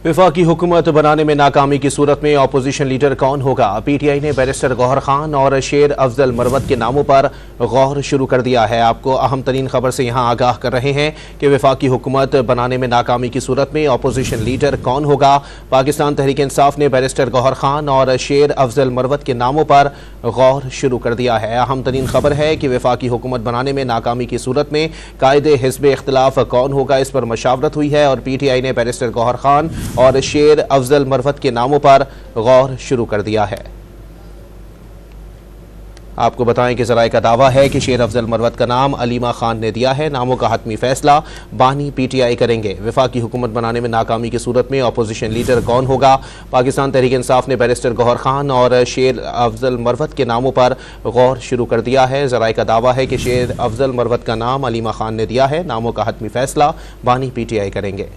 वफाकी हुकूमत बनाने में नाकामी की सूरत में अपोजिशन लीडर कौन होगा? पीटीआई ने बैरिस्टर गौहर खान और शेर अफजल मरवत के नामों पर गौर शुरू कर दिया है। आपको अहम तरीन खबर से यहाँ आगाह कर रहे हैं कि वफाकी हुकूमत बनाने में नाकामी की सूरत में अपोजिशन लीडर कौन होगा। पाकिस्तान तहरीक इंसाफ ने बैरिस्टर गौहर खान और शेर अफजल मरवत के नामों पर गौर शुरू कर दिया है। अहम तरीन खबर है कि वफाकी हुकूमत बनाने में नाकामी की सूरत में कायदे हिज़्ब इख्तिलाफ कौन होगा, इस पर मशावरत हुई है और पीटीआई ने बैरिस्टर गौहर खान और शेर अफजल मरवत के नामों पर गौर शुरू कर दिया है। आपको बताएं कि ज़राए का दावा है कि शेर अफजल मरवत का नाम अलीमा खान ने दिया है। नामों का हतमी फैसला बानी पीटीआई करेंगे। वफाकी हुकूमत बनाने में नाकामी की सूरत में अपोजिशन लीडर कौन होगा? पाकिस्तान तहरीक इंसाफ ने बैरिस्टर गौहर खान और शेर अफजल मरवत के नामों पर गौर शुरू कर दिया है। ज़राए का दावा है कि शेर अफजल मरवत का नाम अलीमा खान ने दिया है। नामों का हतमी फैसला बानी पीटीआई करेंगे।